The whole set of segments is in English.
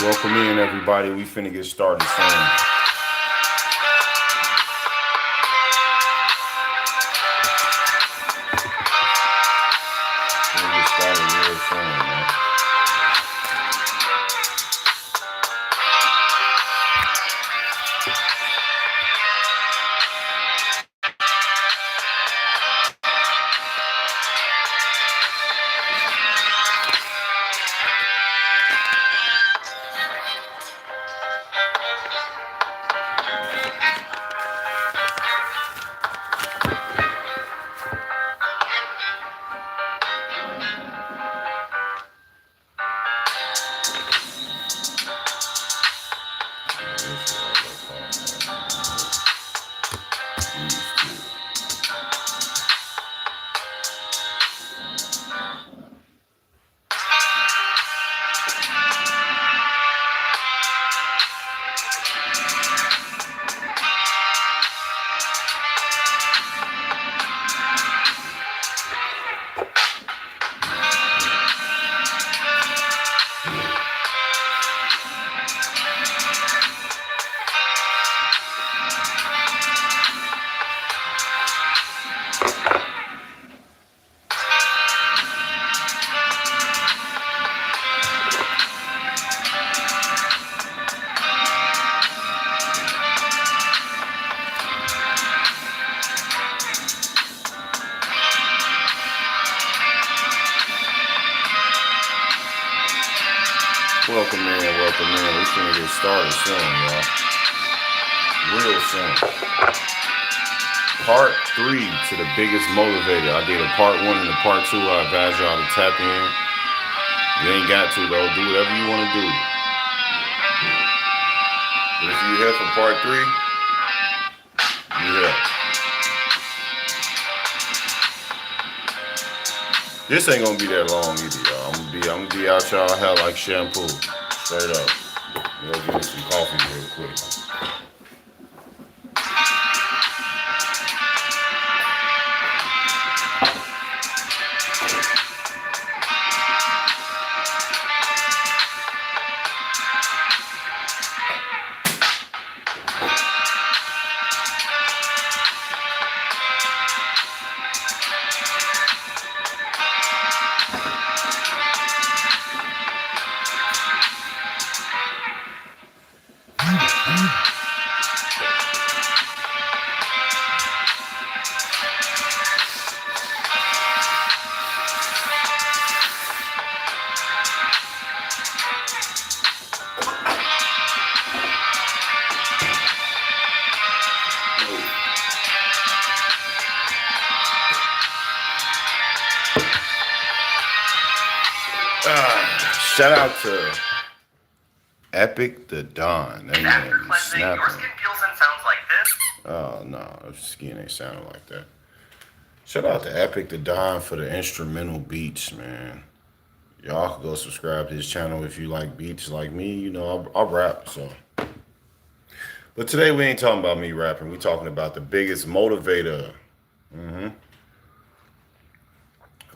Welcome in, everybody. We finna get started soon. Finna get started real soon, man. This is all these two. Welcome in, welcome in. We finna get started soon, y'all. Real soon. Part three to the biggest motivator. I did a part one and a part two. I advise y'all to tap in. You ain't got to though. Do whatever you want to do. But if you're here for part three, you're here. This ain't gonna be that long either, y'all. I'm gonna be out y'all hell like shampoo. Straight up. We'll get me some coffee real quick. Shout out to Epic the Don. That man be snapping. Your skin feels and sounds like this. Oh no, skin ain't sounding like that. Shout out to Epic the Don for the instrumental beats, man. Y'all can go subscribe to his channel if you like beats like me. You know, I rap, so. But today we ain't talking about me rapping. We talking about the biggest motivator. hmm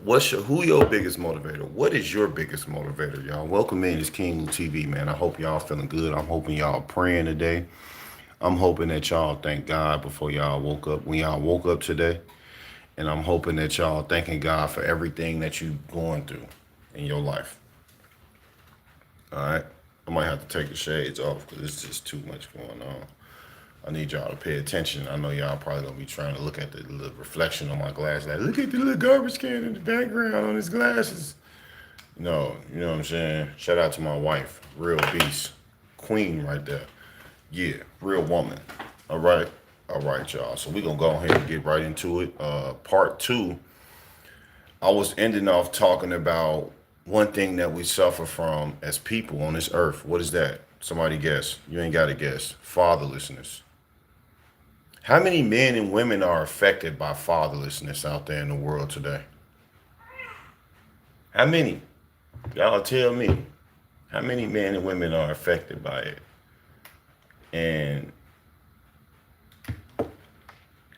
who your biggest motivator? What is your biggest motivator, y'all? Welcome in. It's King TV, man. I hope y'all feeling good. I'm hoping y'all praying today. I'm hoping that y'all thank God before y'all woke up. When y'all woke up today, and I'm hoping that y'all thanking God for everything that you going through in your life. All right. I might have to take the shades off because it's just too much going on. I need y'all to pay attention. I know y'all probably gonna be trying to look at the little reflection on my glass. Like, look at the little garbage can in the background on his glasses. No, you know what I'm saying? Shout out to my wife, real beast, queen right there. Yeah, real woman. All right, y'all. So we gonna go ahead and get right into it. Part two. I was ending off talking about one thing that we suffer from as people on this earth. What is that? Somebody guess. You ain't got to guess. Fatherlessness. How many men and women are affected by fatherlessness out there in the world today? How many? Y'all tell me. How many men and women are affected by it? And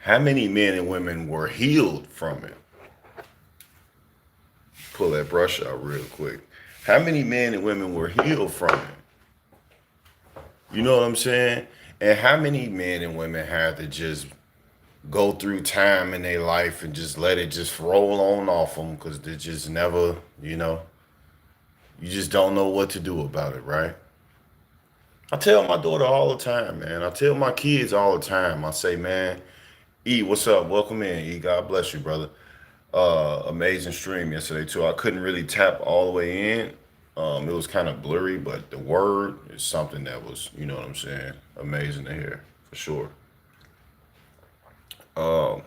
how many men and women were healed from it? Pull that brush out real quick. How many men and women were healed from it? You know what I'm saying? And how many men and women have to just go through time in their life and just let it just roll on off them because they just never, you just don't know what to do about it, right? I tell my daughter all the time, man. I tell my kids all the time. I say, man, E, what's up? Welcome in, E. God bless you, brother. Amazing stream yesterday too. I couldn't really tap all the way in. It was kind of blurry, but the word is something that was, you know what I'm saying, amazing to hear for sure. Um,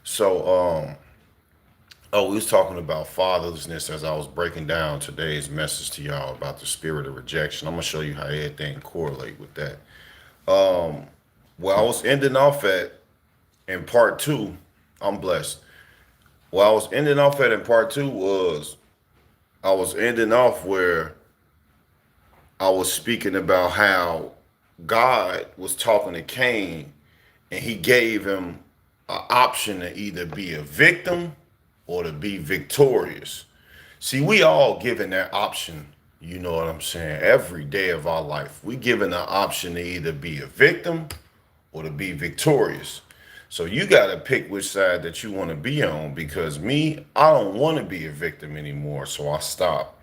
so oh, we was talking about fatherlessness as I was breaking down today's message to y'all about the spirit of rejection. I'm gonna show you how everything correlate with that. Where I was ending off at in part two, I'm blessed. What I was ending off at in part two was I was ending off where I was speaking about how God was talking to Cain and he gave him an option to either be a victim or to be victorious. See, we all given that option, you know what I'm saying, every day of our life. We given an option to either be a victim or to be victorious. So you got to pick which side that you want to be on because me, I don't want to be a victim anymore. So I stopped.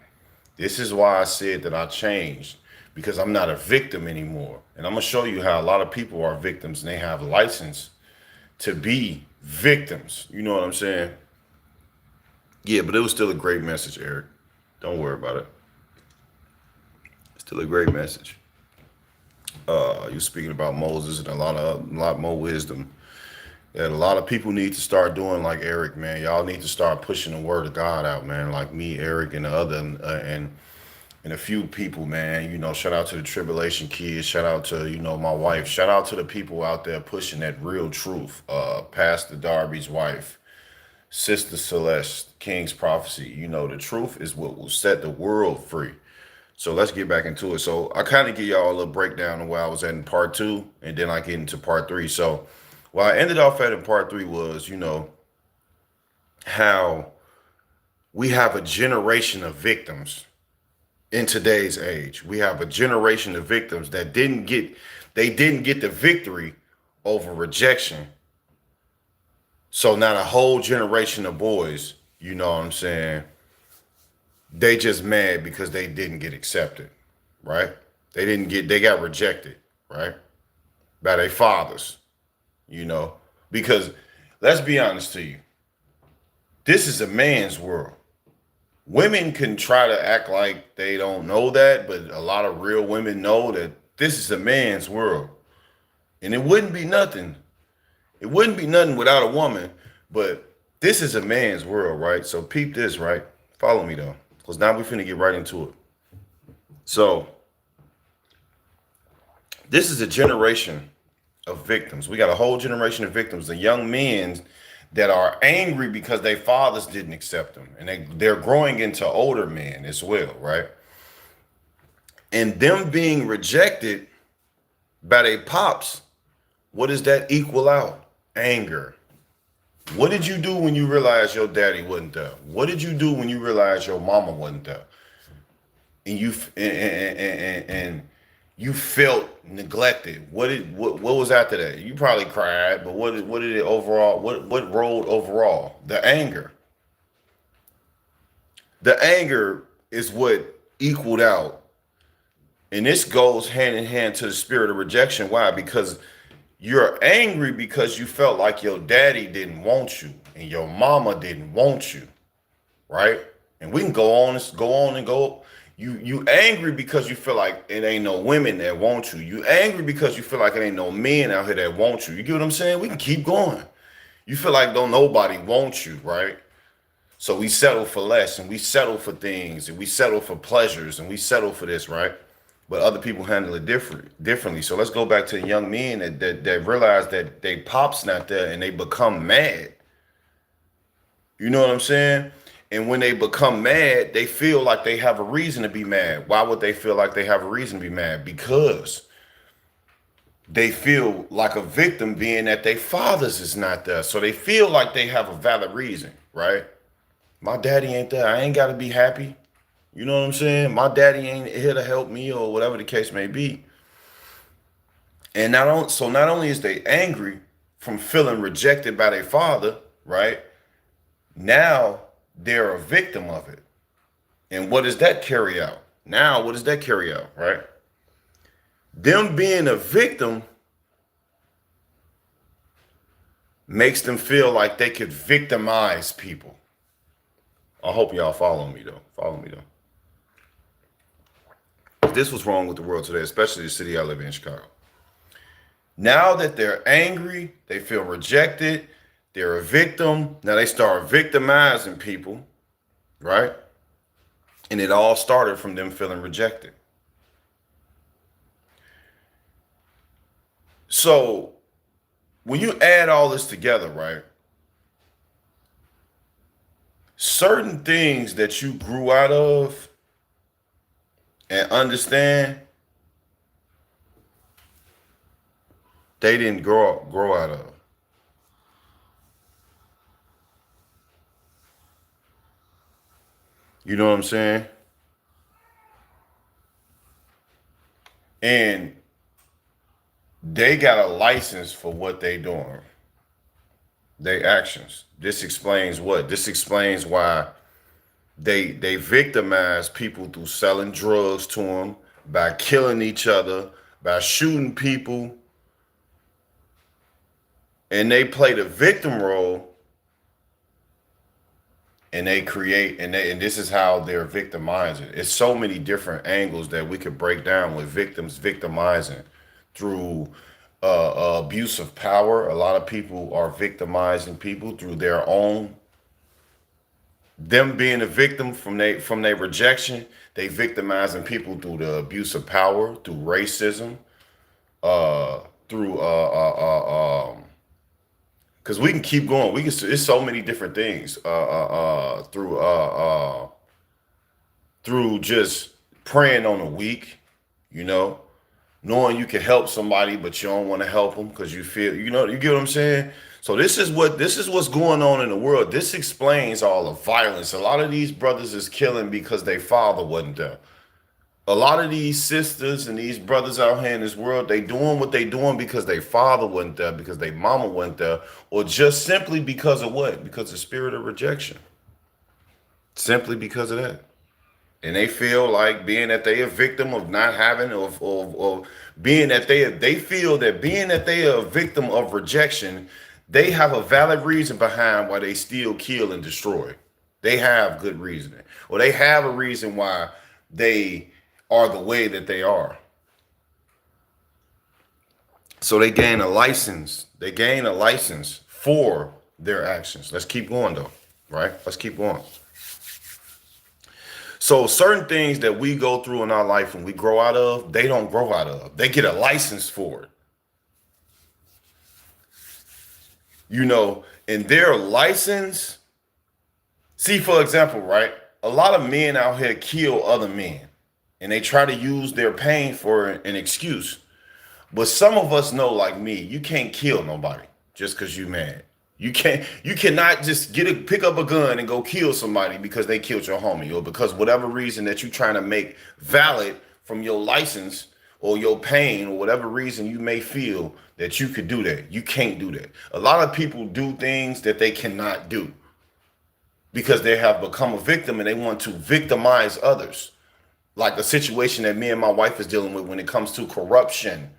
This is why I said that I changed because I'm not a victim anymore. And I'm going to show you how a lot of people are victims and they have license to be victims. You know what I'm saying? Yeah, but it was still a great message, Eric. Don't worry about it. Still a great message. You're speaking about Moses and a lot more wisdom that a lot of people need to start doing like Eric, man. Y'all need to start pushing the word of God out, man. Like me, Eric, and the other and a few people, man. Shout out to the Tribulation Kids. Shout out to my wife. Shout out to the people out there pushing that real truth. Pastor Darby's wife, Sister Celeste, King's Prophecy. The truth is what will set the world free. So let's get back into it. So I kind of give y'all a little breakdown of where I was at in part two, and then I get into part three. So what I ended off at in part three was, how we have a generation of victims in today's age. We have a generation of victims that didn't get the victory over rejection. So now a whole generation of boys, you know what I'm saying, they just mad because they didn't get accepted, right? They got rejected, right? By their fathers, because let's be honest to you, this is a man's world. Women can try to act like they don't know that, but a lot of real women know that this is a man's world. And it wouldn't be nothing. It wouldn't be nothing without a woman, but this is a man's world, right? So peep this, right? Follow me though, because now we're finna get right into it. So this is a generation of victims. We got a whole generation of victims, the young men that are angry because their fathers didn't accept them. And they're growing into older men as well, right? And them being rejected by their pops, what does that equal out? Anger. What did you do when you realized your daddy wasn't there? What did you do when you realized your mama wasn't there? And you felt neglected. What was after that? You probably cried, but what did it overall? What rolled overall? The anger. The anger is what equaled out, and this goes hand in hand to the spirit of rejection. Why? Because you're angry because you felt like your daddy didn't want you and your mama didn't want you, right? And we can go on and go. You angry because you feel like it ain't no women that want you. You angry because you feel like it ain't no men out here that want you. You get what I'm saying? We can keep going. You feel like don't nobody want you, right? So we settle for less and we settle for things and we settle for pleasures and we settle for this, right? But other people handle it differently. So let's go back to the young men that realize that they pop's not there and they become mad. You know what I'm saying? And when they become mad, they feel like they have a reason to be mad. Why would they feel like they have a reason to be mad? Because they feel like a victim being that their fathers is not there. So they feel like they have a valid reason, right? My daddy ain't there. I ain't got to be happy. You know what I'm saying? My daddy ain't here to help me or whatever the case may be. And not only is they angry from feeling rejected by their father, right? Now they're a victim of it. And what does that carry out? Now, what does that carry out, right? Them being a victim makes them feel like they could victimize people. I hope y'all follow me though. Follow me though. This was wrong with the world today, especially the city I live in, Chicago. Now that they're angry, they feel rejected, they're a victim. Now they start victimizing people, right? And it all started from them feeling rejected. So when you add all this together, right? Certain things that you grew out of and understand, they didn't grow out of. You know what I'm saying? And they got a license for what they doing. They actions. This explains what? This explains why they victimize people through selling drugs to them, by killing each other, by shooting people, and they play the victim role, and they create and this is how they're victimizing. It's so many different angles that we could break down with victims victimizing through abuse of power. A lot of people are victimizing people through their own, them being a victim from their rejection. They victimizing people through the abuse of power, through racism, through because we can keep going. We can. It's so many different things. Through just preying on the weak. You know, knowing you can help somebody, but you don't want to help them because you feel. You get what I'm saying. So this is what's going on in the world. This explains all the violence. A lot of these brothers is killing because their father wasn't there. A lot of these sisters and these brothers out here in this world, they doing what they doing because their father wasn't there, because their mama wasn't there, or just simply because of what? Because the spirit of rejection. Simply because of that. And they feel like being that they a victim of not having or being that they feel that being that they are a victim of rejection, they have a valid reason behind why they still kill and destroy. They have good reasoning. Or they have a reason why they are the way that they are. So they gain a license. They gain a license for their actions. Let's keep going though, right? Let's keep going. So certain things that we go through in our life and we grow out of, they don't grow out of. They get a license for it. You know, and their license, see, for example, right? A lot of men out here kill other men and they try to use their pain for an excuse. But some of us know, like me, you can't kill nobody just because you mad. You cannot just pick up a gun and go kill somebody because they killed your homie, or because whatever reason that you're trying to make valid from your license or your pain, or whatever reason you may feel that you could do that. You can't do that. A lot of people do things that they cannot do because they have become a victim and they want to victimize others. Like the situation that me and my wife is dealing with when it comes to corruption.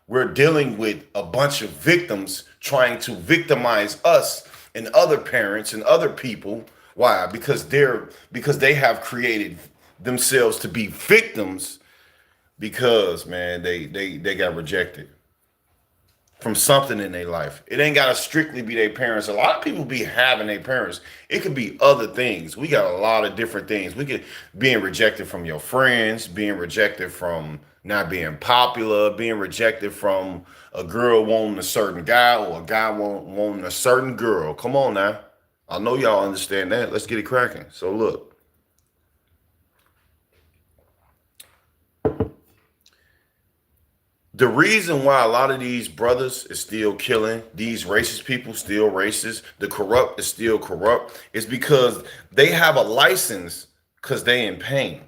We're dealing with a bunch of victims trying to victimize us and other parents and other people. Why? Because they have created themselves to be victims because, man, they got rejected from something in their life. It ain't gotta strictly be their parents. A lot of people be having their parents. It could be other things. We got a lot of different things. We could being rejected from your friends, being rejected from not being popular, being rejected from a girl wanting a certain guy, or a guy wanting a certain girl. Come on now. I know y'all understand that. Let's get it cracking. So look. The reason why a lot of these brothers is still killing, these racist people still racist, the corrupt is still corrupt, is because they have a license because they in pain.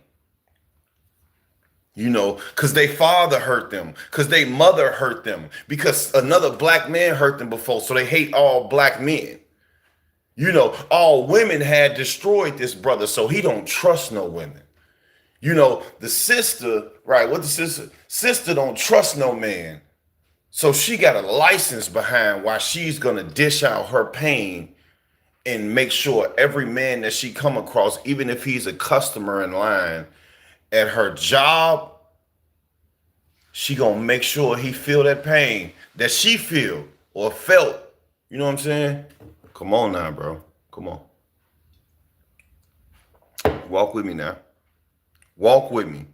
Because they father hurt them, because they mother hurt them, because another black man hurt them before, so they hate all black men. All women had destroyed this brother, so he don't trust no women. The sister, right? What the sister? Sister don't trust no man, so she got a license behind why she's gonna dish out her pain and make sure every man that she come across, even if he's a customer in line at her job, she gonna make sure he feel that pain that she feel or felt. You know what I'm saying? Come on now, bro. Come on. Walk with me now. Walk with me.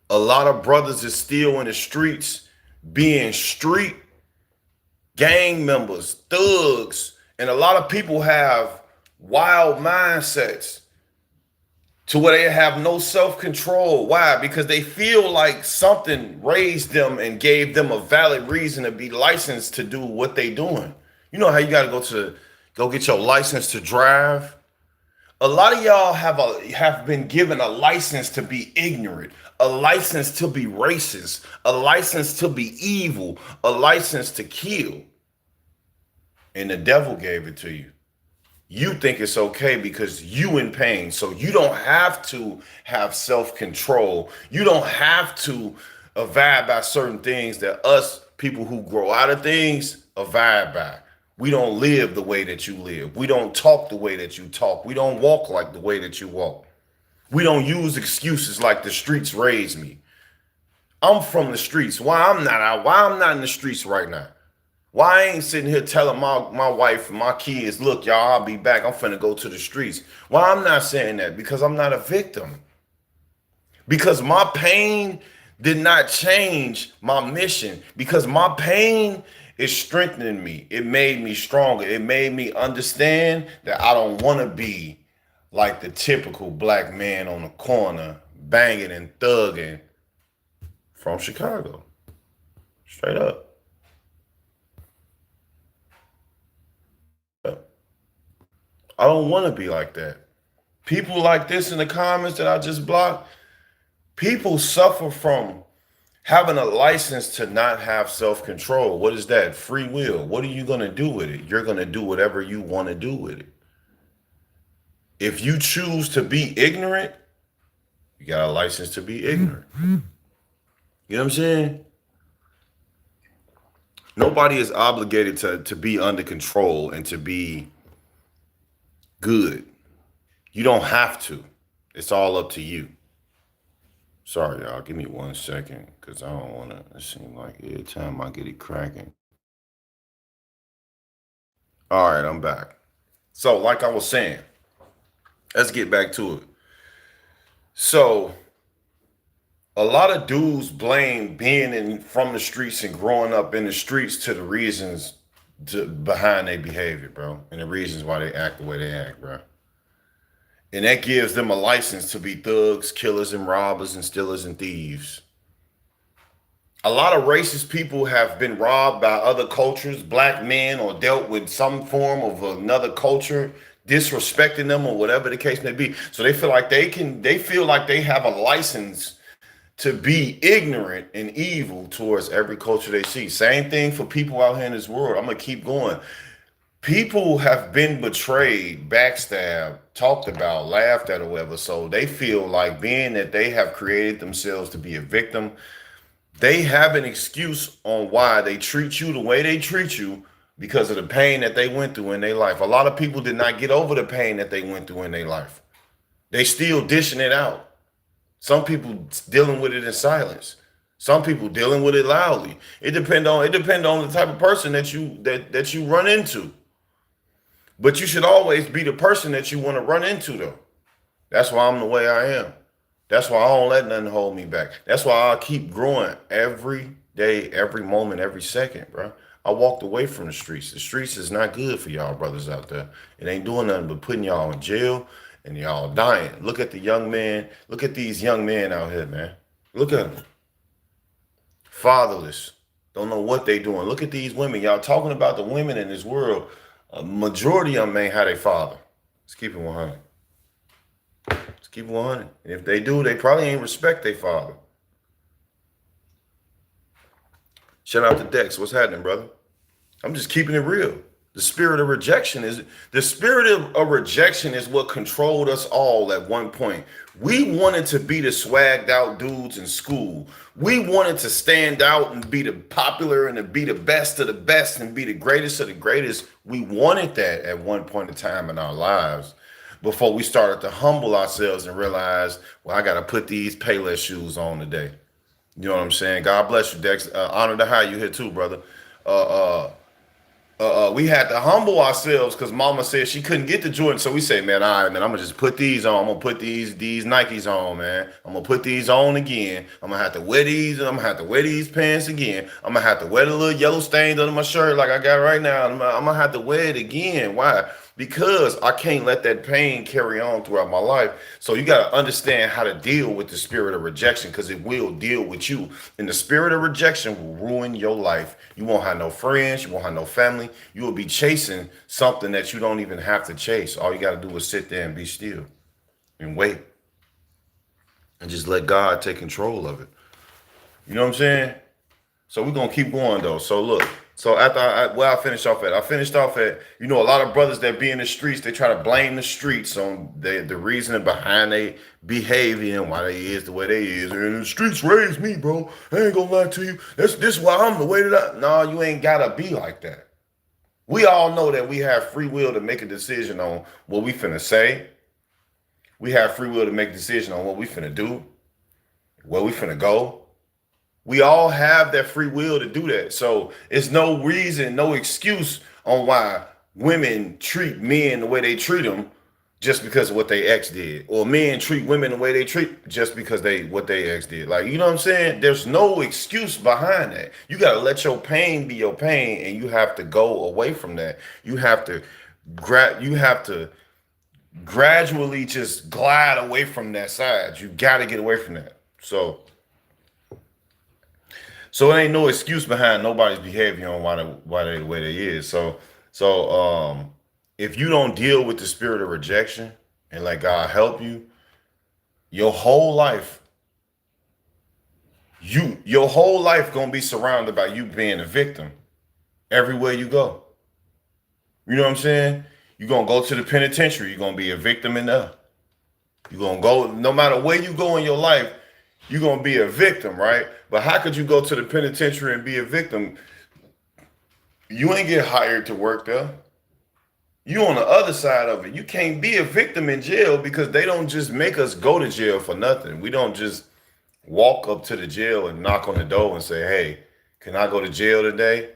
A lot of brothers is still in the streets being street gang members, thugs, and a lot of people have wild mindsets to where they have no self-control. Why? Because they feel like something raised them and gave them a valid reason to be licensed to do what they doing. You know how you got to go get your license to drive? A lot of y'all have been given a license to be ignorant, a license to be racist, a license to be evil, a license to kill. And the devil gave it to you. You think it's okay because you in pain. So you don't have to have self-control. You don't have to abide by certain things that us people who grow out of things abide by. We don't live the way that you live. We don't talk the way that you talk. We don't walk like the way that you walk. We don't use excuses like the streets raised me. I'm from the streets. Why I'm not in the streets right now? Why I ain't sitting here telling my wife and my kids, look, y'all, I'll be back. I'm finna go to the streets. Why I'm not saying that? Because I'm not a victim. Because my pain did not change my mission. Because my pain is strengthening me. It made me stronger. It made me understand that I don't want to be like the typical black man on the corner banging and thugging from Chicago. Straight up. I don't want to be like that. People like this in the comments that I just blocked, people suffer from having a license to not have self-control. What is that? Free will. What are you going to do with it? You're going to do whatever you want to do with it. If you choose to be ignorant, you got a license to be ignorant. You know what I'm saying? Nobody is obligated to be under control and to be good. You don't have to. It's all up to you. Sorry, y'all. Give me 1 second because I don't want to. It seems like every time I get it cracking. All right, I'm back. So, like I was saying, let's get back to it. So, a lot of dudes blame being from the streets and growing up in the streets to the reasons behind their behavior, bro, and the reasons why they act the way they act, bro. And that gives them a license to be thugs, killers, and robbers, and stealers and thieves. A lot of racist people have been robbed by other cultures, black men, or dealt with some form of another culture, disrespecting them or whatever the case may be. So they feel like they feel like they have a license to be ignorant and evil towards every culture they see. Same thing for people out here in this world. I'm gonna keep going. People have been betrayed, backstabbed, talked about, laughed at, or whatever. So they feel like being that they have created themselves to be a victim, they have an excuse on why they treat you the way they treat you because of the pain that they went through in their life. A lot of people did not get over the pain that they went through in their life. They still dishing it out. Some people dealing with it in silence. Some people dealing with it loudly. It depends on the type of person that you run into. But you should always be the person that you want to run into, though. That's why I'm the way I am. That's why I don't let nothing hold me back. That's why I keep growing every day, every moment, every second, bro. I walked away from the streets. The streets is not good for y'all brothers out there. It ain't doing nothing but putting y'all in jail and y'all dying. Look at the young man. Look at these young men out here, man. Look at them. Fatherless. Don't know what they doing. Look at these women. Y'all talking about the women in this world. A majority of them ain't had a father. Let's keep it 100. Just keep 100. If they do, they probably ain't respect their father. Shout out to Dex. What's happening, brother? I'm just keeping it real. The spirit of rejection is what controlled us all at one point. We wanted to be the swagged out dudes in school. We wanted to stand out and be the popular and to be the best of the best and be the greatest of the greatest. We wanted that at one point in time in our lives before we started to humble ourselves and realize, well, I got to put these Payless shoes on today. You know what I'm saying? God bless you, Dex. Honor to have you here too, brother. Uh, we had to humble ourselves because Mama said she couldn't get the Jordan. So we say, man, all right, man, I'm gonna just put these on. I'm gonna put these Nikes on, man. I'm gonna put these on again. I'm gonna have to wear these, and I'm gonna have to wear these pants again. I'm gonna have to wear the little yellow stains under my shirt like I got right now. I'm gonna have to wear it again. Why? Because I can't let that pain carry on throughout my life. So you got to understand how to deal with the spirit of rejection because it will deal with you. And the spirit of rejection will ruin your life. You won't have no friends. You won't have no family. You will be chasing something that you don't even have to chase. All you got to do is sit there and be still and wait and just let God take control of it. You know what I'm saying? So we're gonna keep going though. So look, so after I finished off at, you know, a lot of brothers that be in the streets, they try to blame the streets on the reasoning behind their behavior and why they is the way they is. And the streets raised me, bro. I ain't gonna lie to you. This why I'm the way that I. No, you ain't gotta be like that. We all know that we have free will to make a decision on what we finna say. We have free will to make a decision on what we finna do, where we finna go. We all have that free will to do that. So it's no reason, no excuse on why women treat men the way they treat them just because of what they ex did. Or men treat women the way they treat just because what they ex did. Like, you know what I'm saying? There's no excuse behind that. You got to let your pain be your pain and you have to go away from that. You have to gradually just glide away from that side. You got to get away from that. So it ain't no excuse behind nobody's behavior on why they the way they is. So if you don't deal with the spirit of rejection and let God help you, your whole life gonna be surrounded by you being a victim everywhere you go. You know what I'm saying? You're gonna go to the penitentiary, you're gonna be a victim in there. You're gonna go, no matter where you go in your life, you're going to be a victim, right? But how could you go to the penitentiary and be a victim? You ain't get hired to work there. You on the other side of it. You can't be a victim in jail because they don't just make us go to jail for nothing. We don't just walk up to the jail and knock on the door and say, hey, can I go to jail today?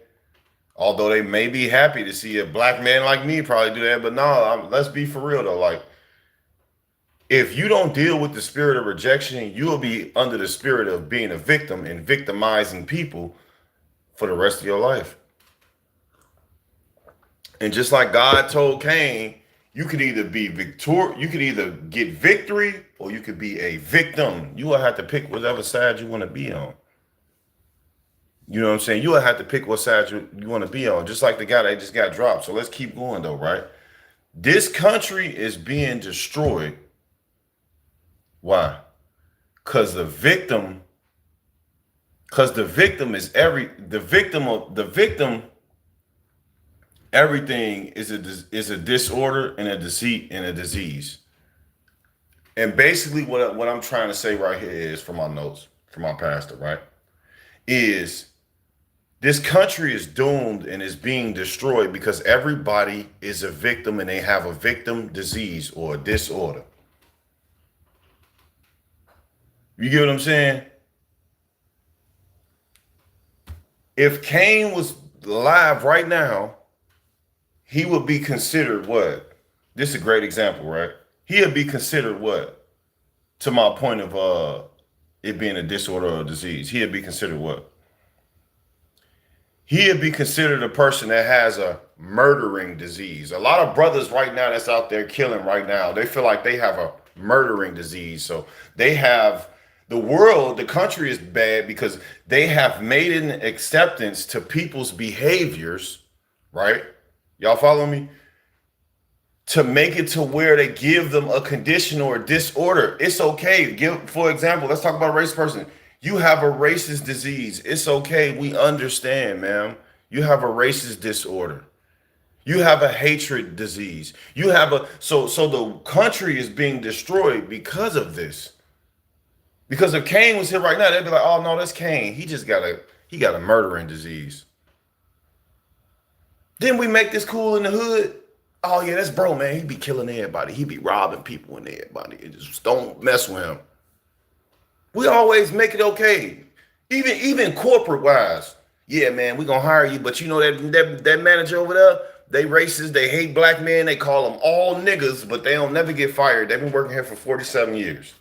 Although they may be happy to see a black man like me probably do that. But no, let's be for real though. Like, if you don't deal with the spirit of rejection, you will be under the spirit of being a victim and victimizing people for the rest of your life. And just like God told Cain, you could either get victory or you could be a victim. You will have to pick whatever side you want to be on. You know what I'm saying? You will have to pick what side you want to be on, just like the guy that just got dropped. So let's keep going though, right? This country is being destroyed. Why? Because the victim everything is a disorder and a deceit and a disease. And basically what I'm trying to say right here is, from my notes, from my pastor, right? Is this country is doomed and is being destroyed because everybody is a victim and they have a victim disease or a disorder. You get what I'm saying? If Cain was alive right now, he would be considered what? This is a great example, right? He'd be considered what? To my point of it being a disorder or a disease. He'd be considered what? He'd be considered a person that has a murdering disease. A lot of brothers right now that's out there killing right now, they feel like they have a murdering disease. So they have the country is bad because they have made an acceptance to people's behaviors, right? Y'all follow me? to make it to where they give them a condition or a disorder. It's okay. For example, let's talk about a racist person. You have a racist disease. It's okay. We understand, ma'am. You have a racist disorder. You have a hatred disease. You have a so the country is being destroyed because of this. Because if Kane was here right now, they'd be like, "Oh no, that's Kane. He got a murdering disease." Then we make this cool in the hood. Oh yeah, that's bro, man. He be killing everybody. He be robbing people and everybody. And just don't mess with him. We always make it okay. Even corporate wise. Yeah, man, we gonna hire you, but you know that manager over there, they racist, they hate black men, they call them all niggas, but they don't never get fired. They've been working here for 47 years.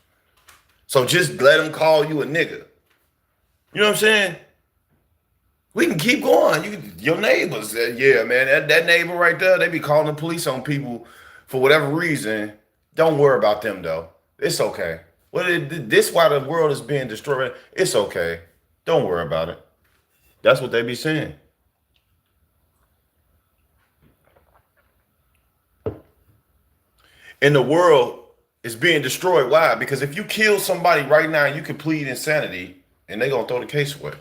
So just let them call you a nigga. You know what I'm saying? We can keep going. Your neighbors, yeah, man, that neighbor right there, they be calling the police on people for whatever reason. Don't worry about them though. It's okay. This why the world is being destroyed. It's okay. Don't worry about it. That's what they be saying. And the world is being destroyed. Why? Because if you kill somebody right now, you can plead insanity and they're going to throw the case away.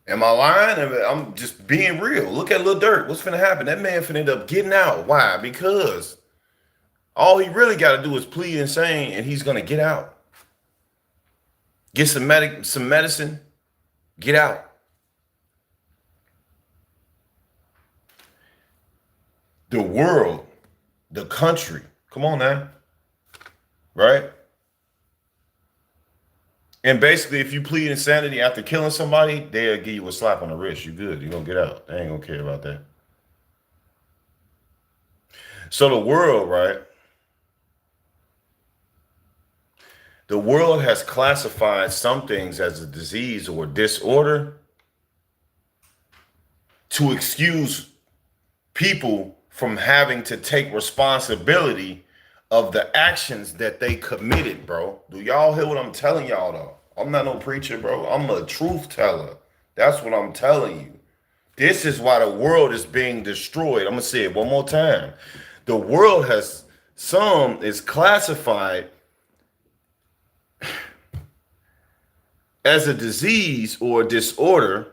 Am I lying? I'm just being real. Look at Lil Durk. What's finna happen? That man finna end up getting out. Why? Because all he really got to do is plead insane and he's going to get out. Get some medicine, get out. The world, the country, come on now, right? And basically, if you plead insanity after killing somebody, they'll give you a slap on the wrist. You good. You're going to get out. They ain't going to care about that. So the world, right? The world has classified some things as a disease or disorder to excuse people from having to take responsibility of the actions that they committed, bro. Do y'all hear what I'm telling y'all, though? I'm not no preacher, bro. I'm a truth teller. That's what I'm telling you. This is why the world is being destroyed. I'm going to say it one more time. The world is classified as a disease or disorder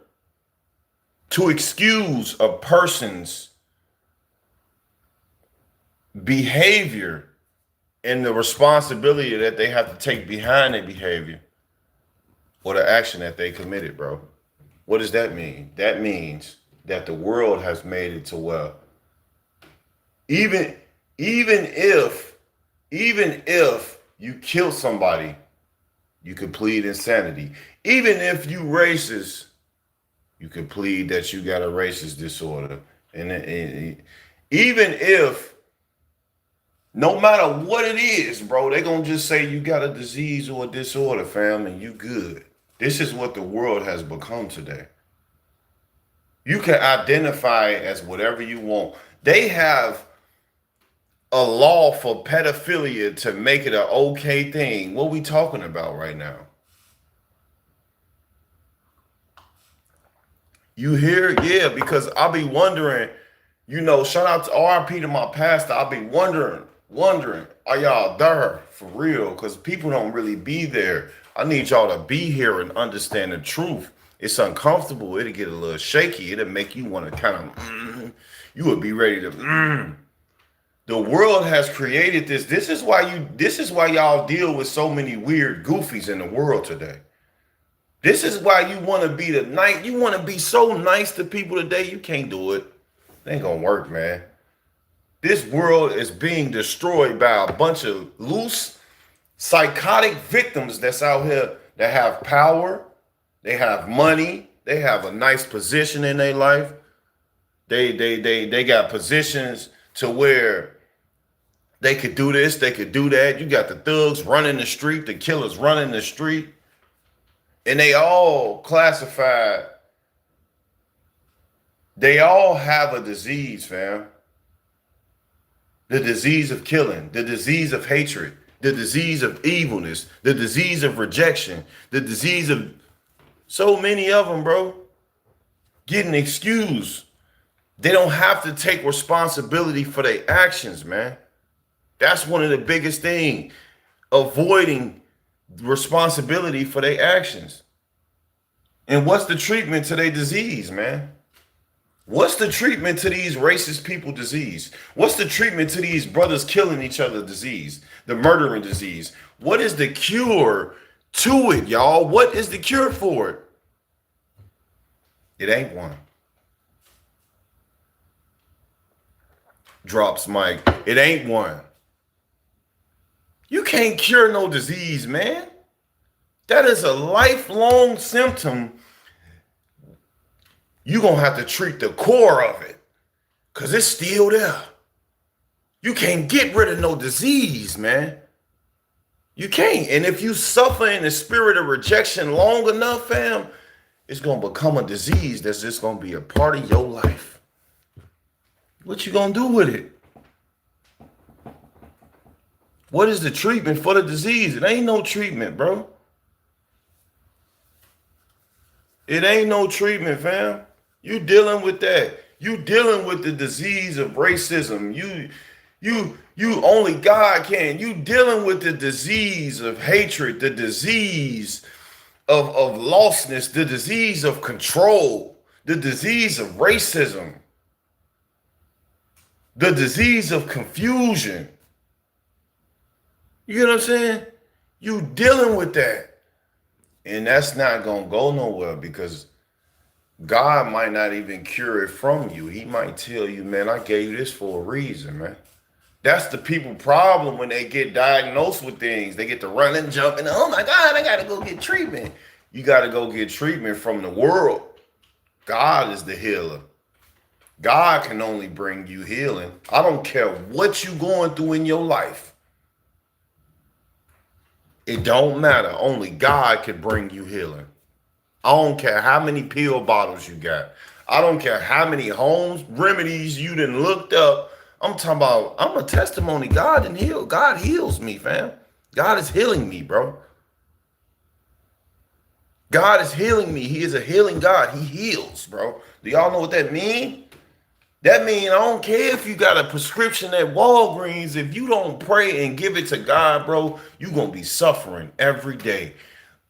to excuse a person's behavior and the responsibility that they have to take behind their behavior or the action that they committed, bro. What does that mean? That means that the world has made it to where even if you kill somebody, you could plead insanity. Even if you racist, you could plead that you got a racist disorder. And even if, no matter what it is, bro, they gonna just say you got a disease or a disorder, fam, and you good. This is what the world has become today. You can identify it as whatever you want. They have a law for pedophilia to make it an okay thing. What we talking about right now? You hear? Yeah, because I'll be wondering, shout out to RIP to my pastor. I'll be wondering, are y'all there for real? Because people don't really be there. I need y'all to be here and understand the truth. It's uncomfortable. It'll get a little shaky. It'll make you want to kind of, you would be ready to, The world has created this. This is why y'all deal with so many weird goofies in the world today. This is why you want to be you want to be so nice to people today. You can't do it. It ain't gonna work, man. This world is being destroyed by a bunch of loose, psychotic victims that's out here that have power, they have money, they have a nice position in their life. They got positions to where they could do this, they could do that. You got the thugs running the street, the killers running the street, and they all classified. They all have a disease, fam. The disease of killing, the disease of hatred, the disease of evilness, the disease of rejection, the disease of so many of them, bro, getting excused They don't have to take responsibility for their actions, man. That's one of the biggest things. Avoiding responsibility for their actions. And what's the treatment to their disease, man? What's the treatment to these racist people disease? What's the treatment to these brothers killing each other disease? The murdering disease? What is the cure to it, y'all? What is the cure for it? It ain't one. Drops Mike. It ain't one. You can't cure no disease, man. That is a lifelong symptom. You're going to have to treat the core of it because it's still there. You can't get rid of no disease, man. You can't. And if you suffer in the spirit of rejection long enough, fam, it's going to become a disease that's just going to be a part of your life. What you going to do with it? What is the treatment for the disease? It ain't no treatment, bro. It ain't no treatment, fam. You dealing with that. You dealing with the disease of racism. You only God can. You dealing with the disease of hatred, the disease of lostness, the disease of control, the disease of racism, the disease of confusion. You know what I'm saying? You dealing with that. And that's not going to go nowhere because God might not even cure it from you. He might tell you, man, I gave you this for a reason, man. That's the people problem when they get diagnosed with things. They get to run and jump and, oh my God, I got to go get treatment. You got to go get treatment from the world. God is the healer. God can only bring you healing. I don't care what you're going through in your life. It don't matter. Only God can bring you healing. I don't care how many pill bottles you got. I don't care how many homes, remedies you done looked up. I'm talking about, I'm a testimony. God didn't heal. God heals me, fam. God is healing me, bro. God is healing me. He is a healing God. He heals, bro. Do y'all know what that means? That means I don't care if you got a prescription at Walgreens. If you don't pray and give it to God, bro, you're going to be suffering every day.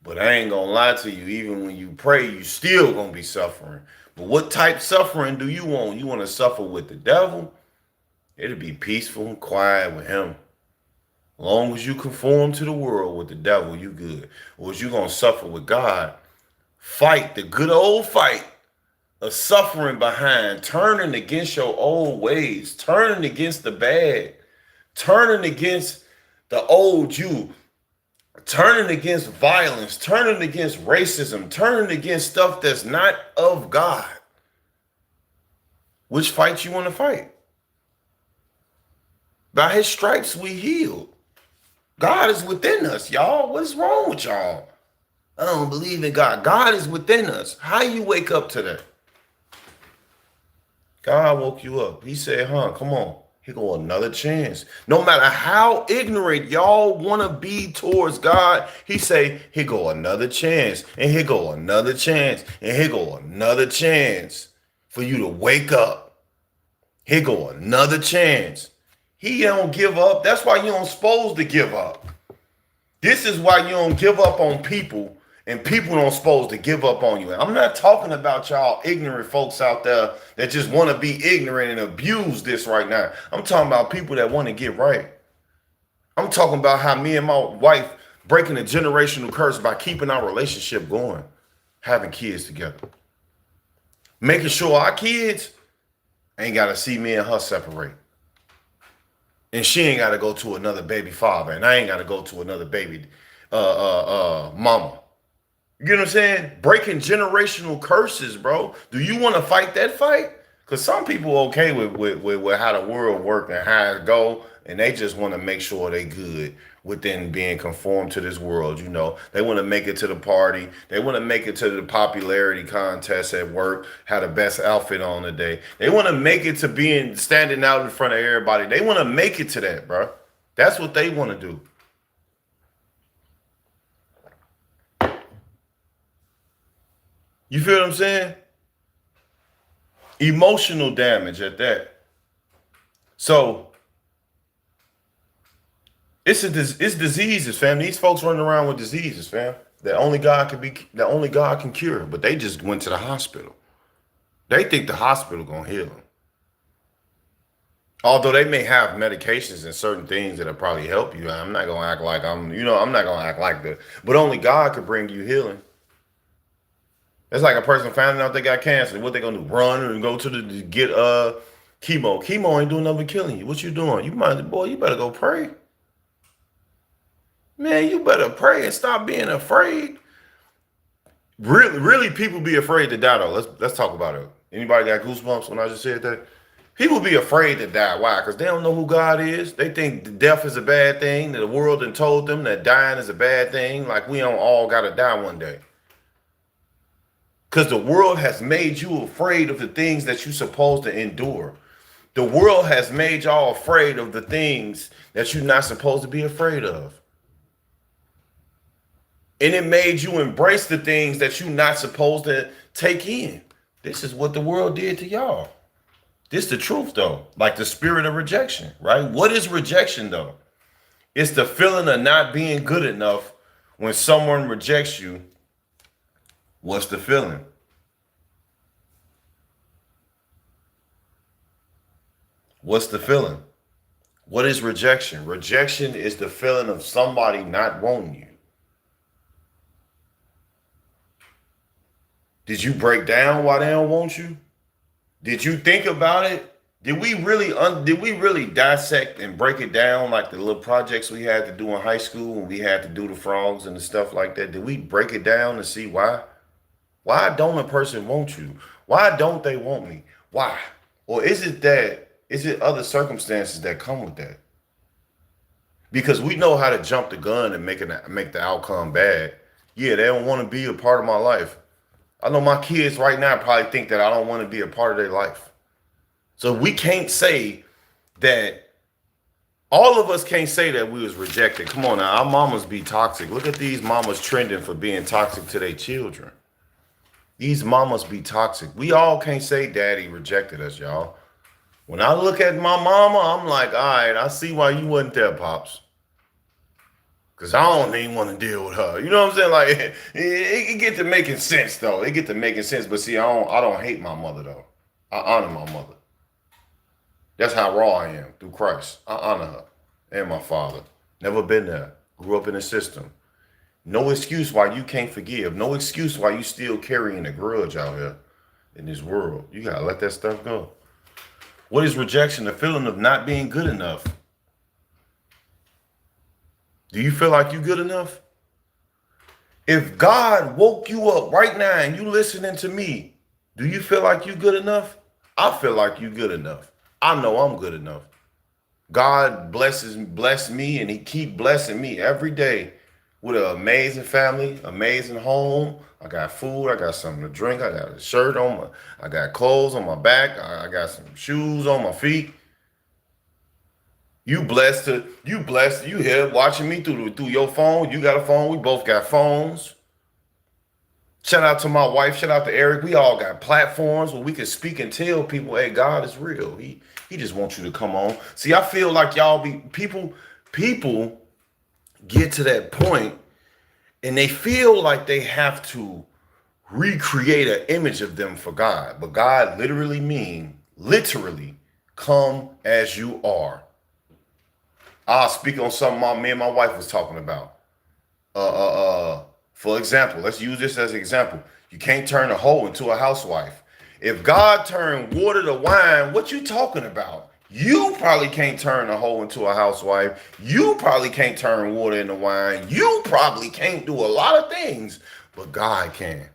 But I ain't going to lie to you. Even when you pray, you still going to be suffering. But what type suffering do you want? You want to suffer with the devil? It'll be peaceful and quiet with him. As long as you conform to the world with the devil, you good. Or is you going to suffer with God? Fight the good old fight of suffering behind, turning against your old ways, turning against the bad, turning against the old you, turning against violence, turning against racism, turning against stuff that's not of God. Which fight you want to fight? By his stripes we healed. God is within us, y'all. What is wrong with y'all? I don't believe in God. God is within us. How you wake up to that? God woke you up. He said, come on. Here go another chance. No matter how ignorant y'all want to be towards God, he say, here go another chance. And here go another chance. And here go another chance for you to wake up. Here go another chance. He don't give up. That's why you don't supposed to give up. This is why you don't give up on people. And people don't supposed to give up on you. And I'm not talking about y'all ignorant folks out there that just want to be ignorant and abuse this right now. I'm talking about people that want to get right. I'm talking about how me and my wife breaking a generational curse by keeping our relationship going, having kids together, making sure our kids ain't got to see me and her separate. And she ain't got to go to another baby father. And I ain't got to go to another baby mama. You know what I'm saying? Breaking generational curses, bro. Do you want to fight that fight? Because some people are okay with how the world works and how it go, and they just want to make sure they good within being conformed to this world. You know, they want to make it to the party. They want to make it to the popularity contest at work, have the best outfit on the day. They want to make it to standing out in front of everybody. They want to make it to that, bro. That's what they want to do. You feel what I'm saying? Emotional damage at that. So it's diseases, fam. These folks running around with diseases, fam. That only God can cure. But they just went to the hospital. They think the hospital gonna heal them. Although they may have medications and certain things that'll probably help you. I'm not gonna act like I'm not gonna act like the, but only God could bring you healing. It's like a person finding out they got cancer. What they gonna do? Run and go to get chemo. Chemo ain't doing nothing but killing you. What you doing? You better go pray. Man, you better pray and stop being afraid. Really, people be afraid to die though. Let's talk about it. Anybody got goosebumps when I just said that? People be afraid to die. Why? Because they don't know who God is. They think death is a bad thing. That the world done told them that dying is a bad thing. Like we don't all gotta die one day. Because the world has made you afraid of the things that you're supposed to endure. The world has made y'all afraid of the things that you're not supposed to be afraid of. And it made you embrace the things that you're not supposed to take in. This is what the world did to y'all. This is the truth though. Like the spirit of rejection, right? What is rejection though? It's the feeling of not being good enough when someone rejects you. What's the feeling? What's the feeling? What is rejection? Rejection is the feeling of somebody not wanting you. Did you break down why they don't want you? Did you think about it? Did we really dissect and break it down like the little projects we had to do in high school when we had to do the frogs and the stuff like that? Did we break it down to see why? Why don't a person want you? Why don't they want me? Why? Or is it other circumstances that come with that? Because we know how to jump the gun and make the outcome bad. Yeah, they don't want to be a part of my life. I know my kids right now probably think that I don't want to be a part of their life. So we can't say that all of us can't say that we was rejected. Come on now, our mamas be toxic. Look at these mamas trending for being toxic to their children. These mamas be toxic. We all can't say daddy rejected us, y'all. When I look at my mama, I'm like, all right, I see why you wasn't there, Pops. Cause I don't even want to deal with her. You know what I'm saying? Like it get to making sense though. It get to making sense. But see, I don't hate my mother though. I honor my mother. That's how raw I am through Christ. I honor her and my father. Never been there. Grew up in the system. No excuse why you can't forgive. No excuse why you still carrying a grudge out here in this world. You gotta let that stuff go. What is rejection? The feeling of not being good enough. Do you feel like you good enough? If God woke you up right now and you listening to me, do you feel like you good enough? I feel like you good enough. I know I'm good enough. God bless me and he keep blessing me every day with an amazing family, amazing home. I got food, I got something to drink, I got a shirt on I got clothes on my back, I got some shoes on my feet. You blessed, you here watching me through your phone. You got a phone, we both got phones. Shout out to my wife, shout out to Eric. We all got platforms where we can speak and tell people, hey, God is real. He just wants you to come on. See, I feel like people get to that point and they feel like they have to recreate an image of them for God. But God literally come as you are. I'll speak on something me and my wife was talking about. For example, let's use this as an example. You can't turn a hoe into a housewife. If God turned water to wine, what you talking about? You probably can't turn a hoe into a housewife. You probably can't turn water into wine. You probably can't do a lot of things, but God can.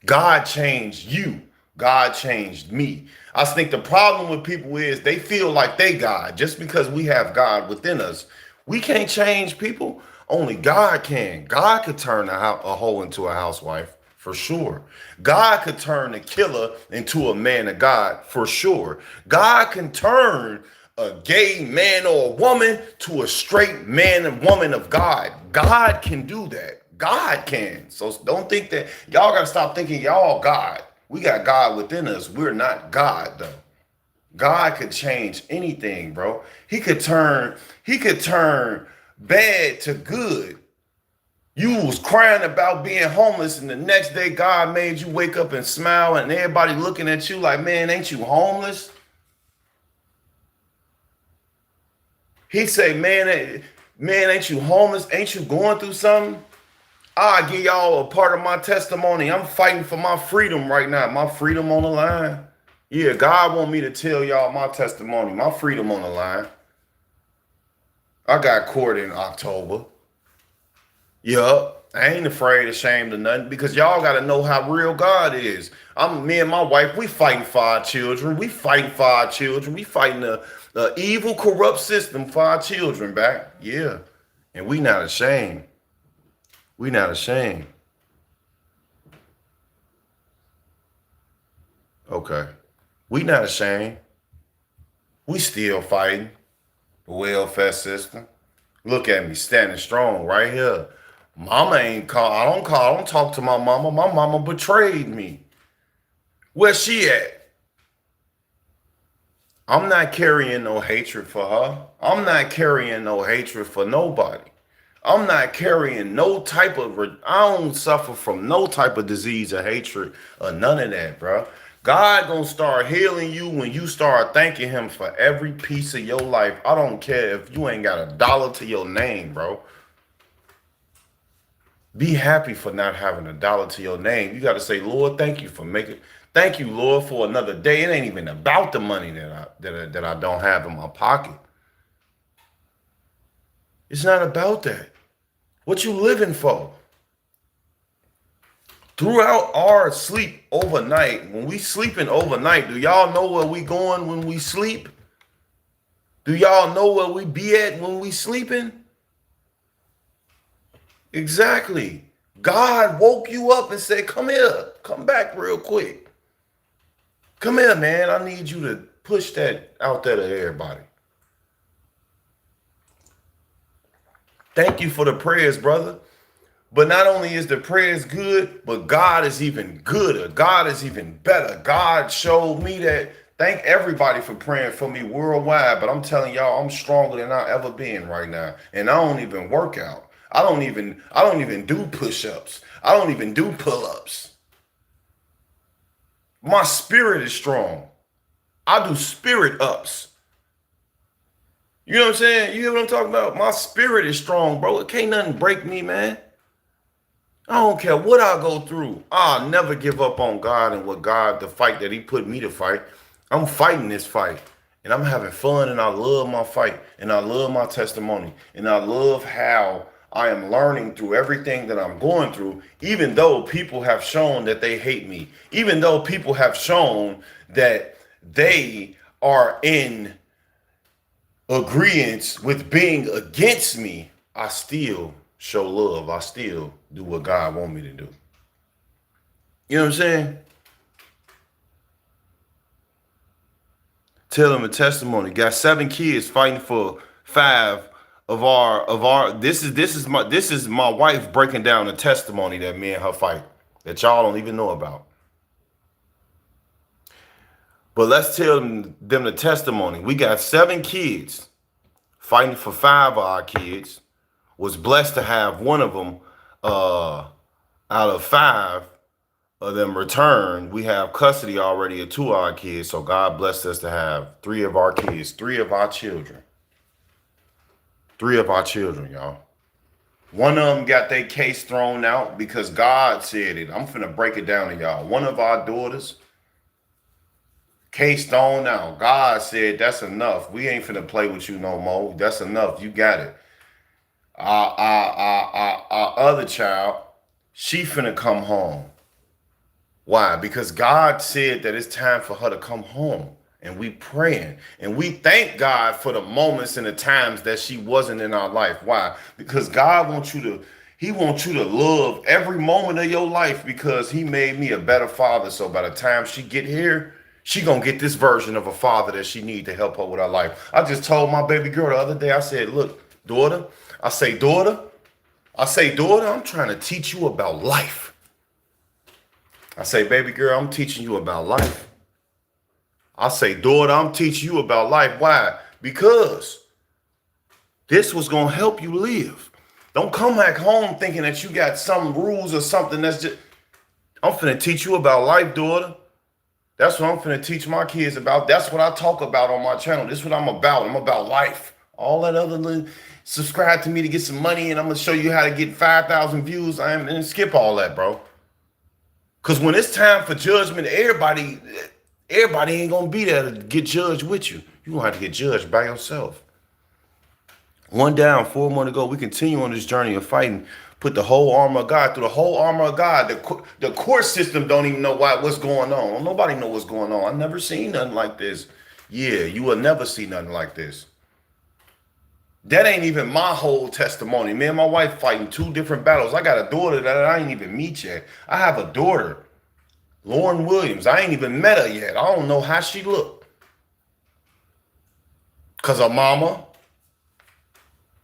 God changed you. God changed me. I think the problem with people is they feel like they God. Just because we have God within us, we can't change people. Only God can. God could turn a hoe into a housewife, for sure. God could turn a killer into a man of God, for sure. God can turn a gay man or a woman to a straight man and woman of God. God can do that. God can. So don't think that y'all got to stop thinking y'all God. We got God within us. We're not God though. God could change anything, bro. He could turn bad to good. You was crying about being homeless, and the next day God made you wake up and smile, and everybody looking at you like, man, ain't you homeless? He say, man, ain't you homeless? Ain't you going through something? I'll give y'all a part of my testimony. I'm fighting for my freedom right now. My freedom on the line. Yeah, God want me to tell y'all my testimony. My freedom on the line. I got court in October. Yup. I ain't afraid, ashamed of nothing because y'all got to know how real God is. Me and my wife, we fighting for our children. We fighting for our children. We fighting the evil, corrupt system for our children back. Yeah. And we not ashamed. We not ashamed. Okay. We not ashamed. We still fighting the welfare system. Look at me standing strong right here. Mama ain't call. I don't talk to my mama. My mama betrayed me. Where she at? I'm not carrying no hatred for her. I'm not carrying no hatred for nobody. I'm not carrying no type of, I don't suffer from no type of disease or hatred or none of that, bro. God gonna start healing you when you start thanking him for every piece of your life. I don't care if you ain't got a dollar to your name, bro. Be happy for not having a dollar to your name. You got to say, Lord, thank you for making, thank you, Lord, for another day. It ain't even about the money that I don't have in my pocket. It's not about that. What you living for? Throughout our sleep overnight, when we sleeping overnight, do y'all know where we going when we sleep? Do y'all know where we be at when we sleeping? Exactly. God woke you up and said, come here, come back real quick. Come here, man. I need you to push that out there to everybody. Thank you for the prayers, brother. But not only is the prayers good, but God is even gooder. God is even better. God showed me that. Thank everybody for praying for me worldwide. But I'm telling y'all, I'm stronger than I ever been right now. And I don't even work out. I don't even do push-ups. I don't even do pull-ups. My spirit is strong. I do spirit ups. You know what I'm saying? You hear what I'm talking about? My spirit is strong, bro. It can't nothing break me, man. I don't care what I go through. I'll never give up on God and what God, the fight that he put me to fight. I'm fighting this fight. And I'm having fun, and I love my fight. And I love my testimony. And I love how I am learning through everything that I'm going through, even though people have shown that they hate me. Even though people have shown that they are in agreement with being against me, I still show love. I still do what God wants me to do. You know what I'm saying? Tell them a testimony. Got 7 kids fighting for 5 of our. This is my wife breaking down the testimony that me and her fight that y'all don't even know about. But let's tell them the testimony. We got 7 kids fighting for 5 of our kids. Was blessed to have one of them out of 5 of them returned. We have custody already of 2 of our kids. So God blessed us to have 3 of our kids, 3 of our children. 3 of our children, y'all. One of them got their case thrown out because God said it. I'm finna break it down to y'all. One of our daughters, case thrown out. God said, that's enough. We ain't finna play with you no more. That's enough. You got it. Our other child, she finna come home. Why? Because God said that it's time for her to come home. And we praying. And we thank God for the moments and the times that she wasn't in our life. Why? Because God wants you to love every moment of your life because he made me a better father. So by the time she get here, she gonna get this version of a father that she need to help her with her life. I just told my baby girl the other day, I said, look, daughter, I'm trying to teach you about life. I say, baby girl, I'm teaching you about life. I say, daughter, I'm teaching you about life. Why? Because this was going to help you live. Don't come back home thinking that you got some rules or something that's just. I'm finna teach you about life, daughter. That's what I'm finna teach my kids about. That's what I talk about on my channel. This is what I'm about. I'm about life. All that other little subscribe to me to get some money and I'm gonna show you how to get 5,000 views. And skip all that, bro. Cause when it's time for judgment, everybody ain't gonna be there to get judged with you. You're gonna have to get judged by yourself. One down, 4 more to go. We continue on this journey of fighting. Put the whole armor of God through the whole armor of God. The court system don't even know what's going on. Nobody know what's going on. I've never seen nothing like this. Yeah, you will never see nothing like this. That ain't even my whole testimony. Me and my wife fighting 2 different battles. I got a daughter that I ain't even meet yet. I have a daughter, Lauren Williams. I ain't even met her yet. I don't know how she look. Cause her mama.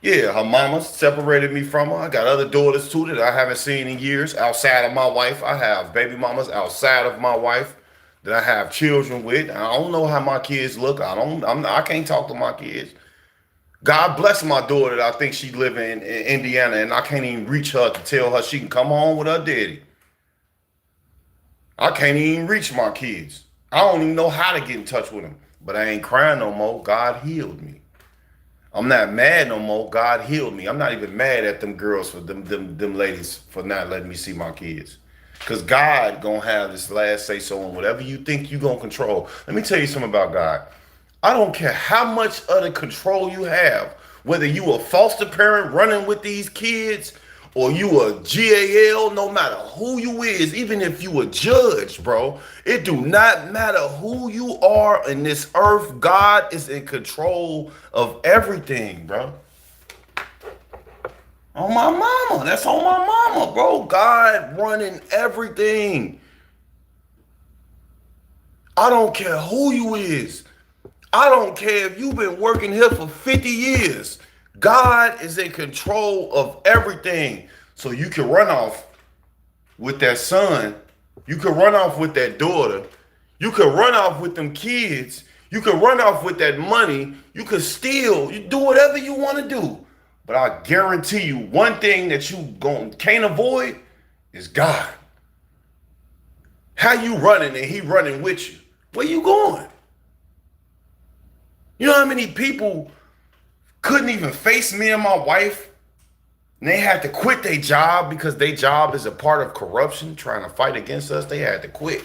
Yeah, her mama separated me from her. I got other daughters too that I haven't seen in years outside of my wife. I have baby mamas outside of my wife that I have children with. I don't know how my kids look. I can't talk to my kids. God bless my daughter that I think she live in Indiana and I can't even reach her to tell her she can come home with her daddy. I can't even reach my kids. I don't even know how to get in touch with them. But I ain't crying no more. God healed me. I'm not mad no more. God healed me. I'm not even mad at them girls for them ladies for not letting me see my kids. Because God gonna have this last say so on whatever you think you gonna control. Let me tell you something about God. I don't care how much other control you have, whether you a foster parent running with these kids or you a GAL, no matter who you is, even if you a judge, bro, it do not matter who you are in this earth. God is in control of everything, bro. On my mama. That's on my mama, bro. God running everything. I don't care who you is. I don't care if you've been working here for 50 years. God is in control of everything. So you can run off with that son. You can run off with that daughter. You can run off with them kids. You can run off with that money. You can steal. You do whatever you want to do. But I guarantee you one thing that you can't avoid is God. How you running and he running with you? Where you going? You know how many people couldn't even face me and my wife? And they had to quit their job because their job is a part of corruption, trying to fight against us. They had to quit.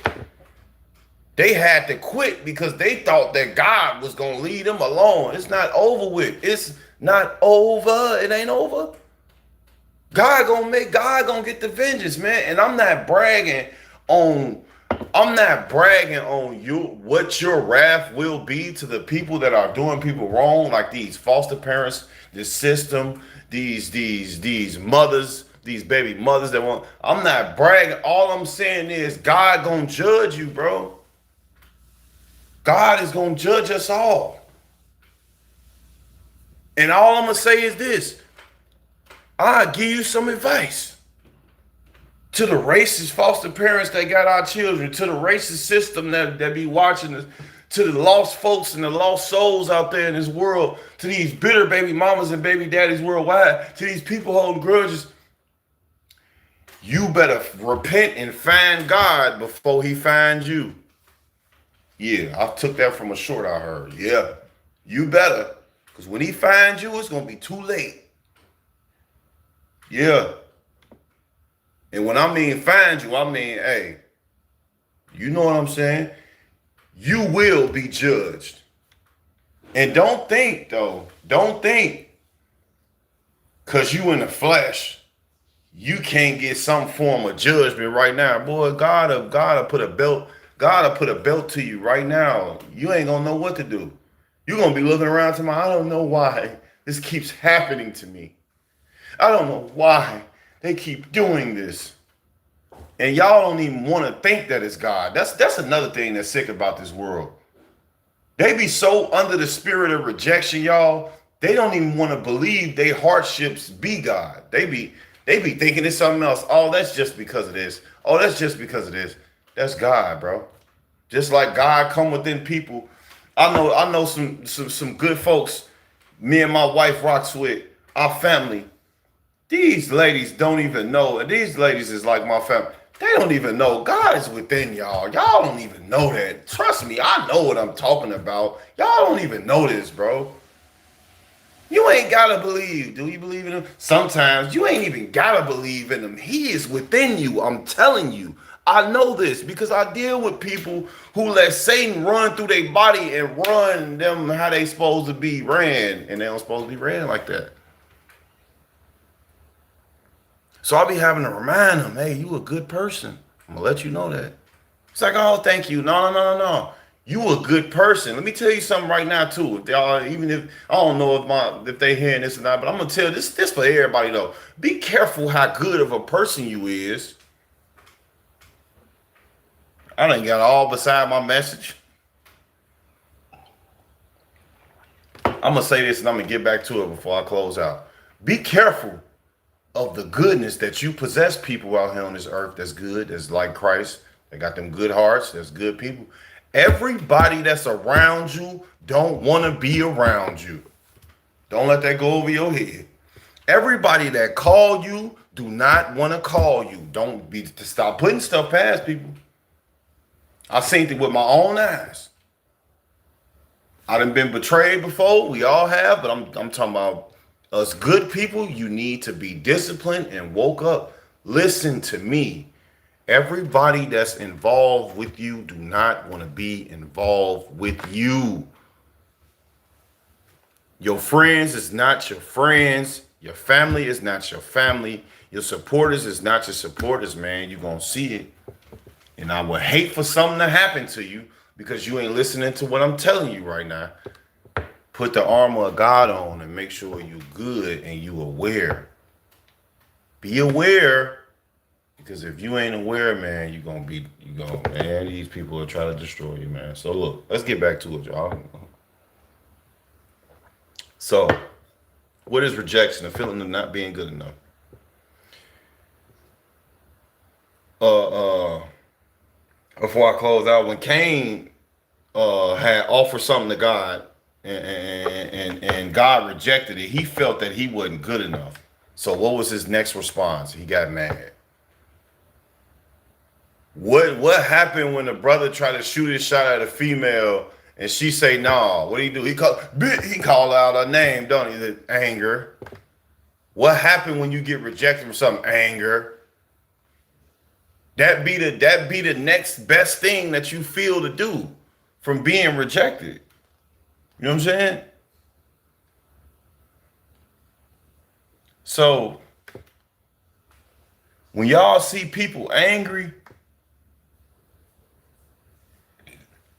They had to quit because they thought that God was going to leave them alone. It's not over with. It's not over. It ain't over. God gonna get the vengeance, man. And I'm not bragging on you what your wrath will be to the people that are doing people wrong, like these foster parents, this system, these mothers, these baby mothers that want. I'm not bragging. All I'm saying is God gonna judge you, bro. God is gonna judge us all. And all I'm gonna say is this. I'll give you some advice. To the racist foster parents that got our children, to the racist system that be watching us, to the lost folks and the lost souls out there in this world, to these bitter baby mamas and baby daddies worldwide, to these people holding grudges, you better repent and find God before he finds you. Yeah, I took that from a short I heard. Yeah, you better. Because when he finds you, it's going to be too late. Yeah. And when I mean find you, I mean, hey, you know what I'm saying? You will be judged. And don't think, because you in the flesh, you can't get some form of judgment right now. Boy, God will put a belt to you right now. You ain't gonna know what to do. You're gonna be looking around to I don't know why this keeps happening to me. I don't know why they keep doing this. And y'all don't even want to think that it's God. That's another thing that's sick about this world. They be so under the spirit of rejection, y'all. They don't even want to believe their hardships be God. They be thinking it's something else. Oh, that's just because of this. Oh, that's just because of this. That's God, bro. Just like God come within people. I know some good folks. Me and my wife rocks with our family. These ladies don't even know. And these ladies is like my family. They don't even know God is within y'all. Y'all don't even know that. Trust me, I know what I'm talking about. Y'all don't even know this, bro. You ain't gotta believe. Do you believe in him? Sometimes you ain't even gotta believe in him. He is within you. I'm telling you. I know this because I deal with people who let Satan run through their body and run them how they supposed to be ran, and they don't supposed to be ran like that. So I'll be having to remind them, hey, you a good person. I'm gonna let you know that. It's like, oh, thank you. No, no, no, no, no. You a good person. Let me tell you something right now too. If y'all, even if I don't know if they hearing this or not, but I'm gonna tell this for everybody though. Be careful how good of a person you is. I done got all beside my message. I'm gonna say this and I'm gonna get back to it before I close out. Be careful of the goodness that you possess, people out here on this earth that's good, that's like Christ. They got them good hearts, that's good people. Everybody that's around you don't want to be around you. Don't let that go over your head. Everybody that call you do not want to call you. Don't be to stop putting stuff past people. I've seen it with my own eyes. I done been betrayed before. We all have, but I'm talking about us good people. You need to be disciplined and woke up. Listen to me. Everybody that's involved with you do not want to be involved with you. Your friends is not your friends. Your family is not your family. Your supporters is not your supporters, man. You're going to see it. And I would hate for something to happen to you because you ain't listening to what I'm telling you right now. Put the armor of God on and make sure you're good and you aware. Be aware, because if you ain't aware, man, man, these people will try to destroy you, man. So look, let's get back to it, y'all. So, what is rejection? A feeling of not being good enough. Before I close out, when Cain had offered something to God and God rejected it, he felt that he wasn't good enough. So what was his next response? He got mad. What happened when the brother tried to shoot his shot at a female and she say no? What do? He call out her name, don't he? The anger. What happened when you get rejected from something? Anger. That be the next best thing that you feel to do from being rejected. You know what I'm saying? So when y'all see people angry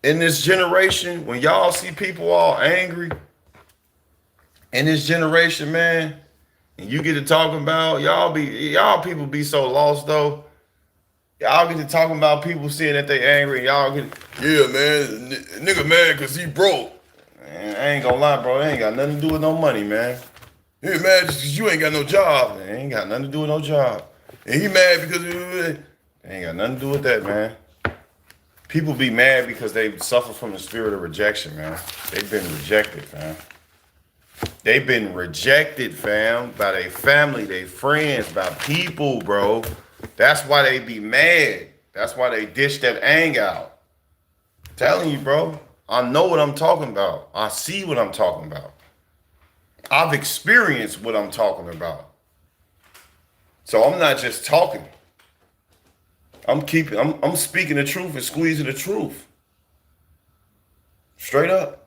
in this generation, when y'all see people all angry in this generation, man, and you get to talking about y'all people be so lost though. Y'all get to talking about people saying that they angry. And y'all get, yeah, man, nigga mad because he broke. Man, I ain't gonna lie, bro. It ain't got nothing to do with no money, man. He mad just because you ain't got no job. Man, ain't got nothing to do with no job. And he mad because it ain't got nothing to do with that, man. People be mad because they suffer from the spirit of rejection, man. They've been rejected, fam. They've been rejected, fam, by their family, their friends, by people, bro. That's why they be mad. That's why they dish that anger out. I'm telling you, bro. I know what I'm talking about. I see what I'm talking about. I've experienced what I'm talking about. So I'm not just talking. I'm speaking the truth and squeezing the truth. Straight up.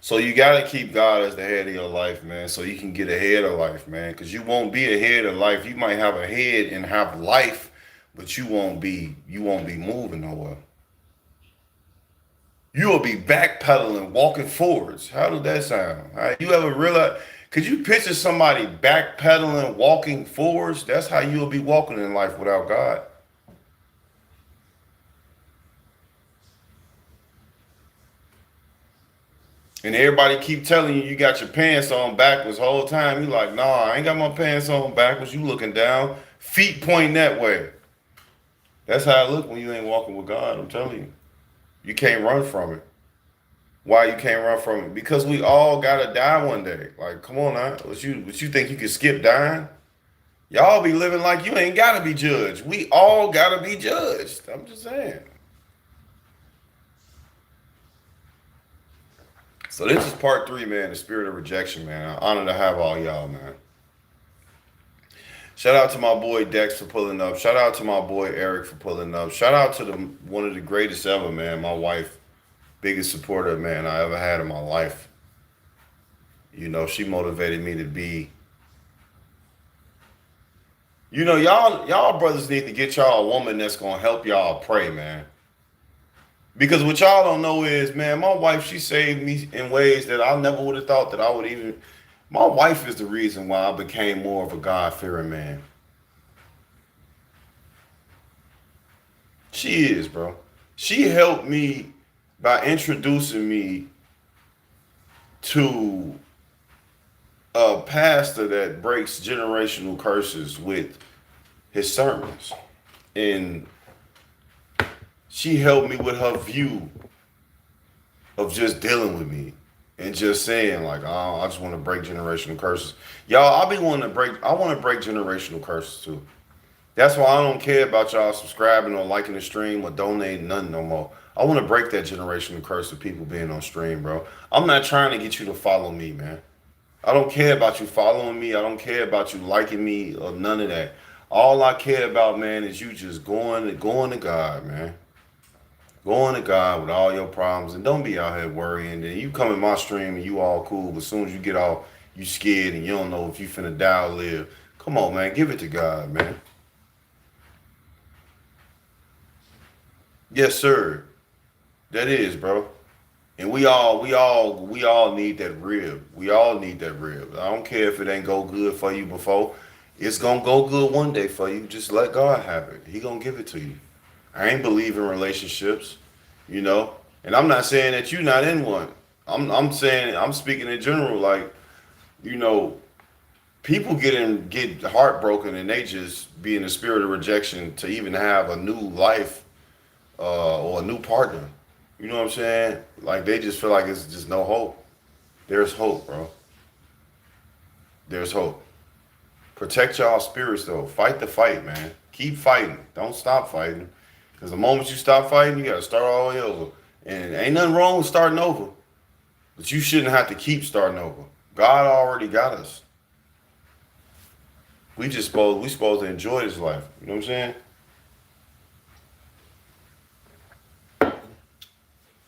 So you got to keep God as the head of your life, man, so you can get ahead of life, man, because you won't be ahead of life. You might have a head and have life, but you won't be moving nowhere. You will be backpedaling, walking forwards. How does that sound? You ever realize, could you picture somebody backpedaling, walking forwards? That's how you'll be walking in life without God. And everybody keep telling you got your pants on backwards the whole time. You like, nah, I ain't got my pants on backwards. You looking down, feet pointing that way. That's how it look when you ain't walking with God. I'm telling you, you can't run from it. Why you can't run from it? Because we all gotta die one day. Like, come on now, what you think you can skip dying? Y'all be living like you ain't gotta be judged. We all gotta be judged. I'm just saying. So this is part three, man. The spirit of rejection, man. I'm honored to have all y'all, man. Shout out to my boy Dex for pulling up. Shout out to my boy Eric for pulling up. Shout out to the one of the greatest ever, man. My wife, biggest supporter, man, I ever had in my life. You know, she motivated me to be. You know, y'all brothers need to get y'all a woman that's gonna help y'all pray, man. Because what y'all don't know is, man, my wife, she saved me in ways that I never would have thought that I would even. My wife is the reason why I became more of a God fearing man. She is, bro. She helped me by introducing me to a pastor that breaks generational curses with his sermons. And she helped me with her view of just dealing with me and just saying like, oh, I just want to break generational curses. Y'all, I want to break generational curses too. That's why I don't care about y'all subscribing or liking the stream or donating nothing no more. I want to break that generational curse of people being on stream, bro. I'm not trying to get you to follow me, man. I don't care about you following me. I don't care about you liking me or none of that. All I care about, man, is you just going to God, man. Going to God with all your problems and don't be out here worrying. Then you come in my stream and you all cool, but as soon as you get off, you scared and you don't know if you finna die or live. Come on, man, give it to God, man. Yes, sir. That is, bro. And we all need that rib. We all need that rib. I don't care if it ain't go good for you before. It's gonna go good one day for you. Just let God have it. He gonna give it to you. I ain't believe in relationships, you know. And I'm not saying that you're not in one. I'm saying I'm speaking in general. Like, you know, people get heartbroken and they just be in the spirit of rejection to even have a new life or a new partner. You know what I'm saying? Like they just feel like it's just no hope. There's hope, bro. There's hope. Protect y'all spirits though. Fight the fight, man. Keep fighting. Don't stop fighting. Because the moment you stop fighting, you gotta start all the way over. And ain't nothing wrong with starting over. But you shouldn't have to keep starting over. God already got us. We supposed to enjoy this life. You know what I'm saying?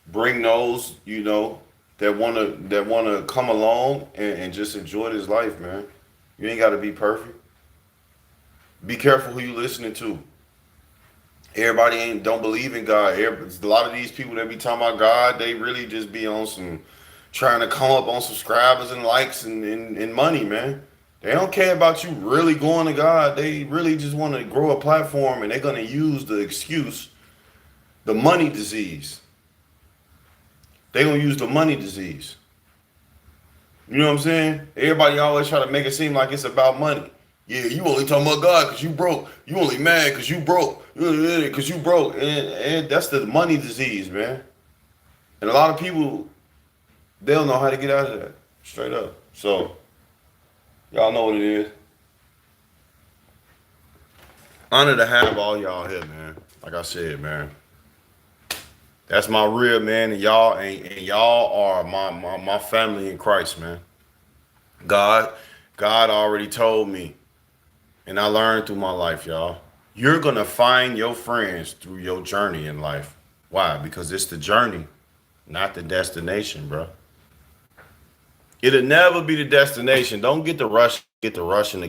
Bring those, you know, that wanna come along and just enjoy this life, man. You ain't gotta be perfect. Be careful who you listening to. Everybody ain't don't believe in God. A lot of these people that be talking about God, they really just be on some trying to come up on subscribers and likes and money, man. They don't care about you really going to God. They really just want to grow a platform and they're gonna use the excuse, the money disease. They gonna use the money disease. You know what I'm saying? Everybody always try to make it seem like it's about money. Yeah, you only talking about God because you broke. You only mad because you broke. Because you broke. And that's the money disease, man. And a lot of people, they don't know how to get out of that. Straight up. So, y'all know what it is. Honor to have all y'all here, man. Like I said, man. That's my real man, and y'all are my family in Christ, man. God, God already told me, and I learned through my life, y'all. You're gonna find your friends through your journey in life. Why? Because it's the journey, not the destination, bro. It'll never be the destination. Don't get the rush, get the rush and the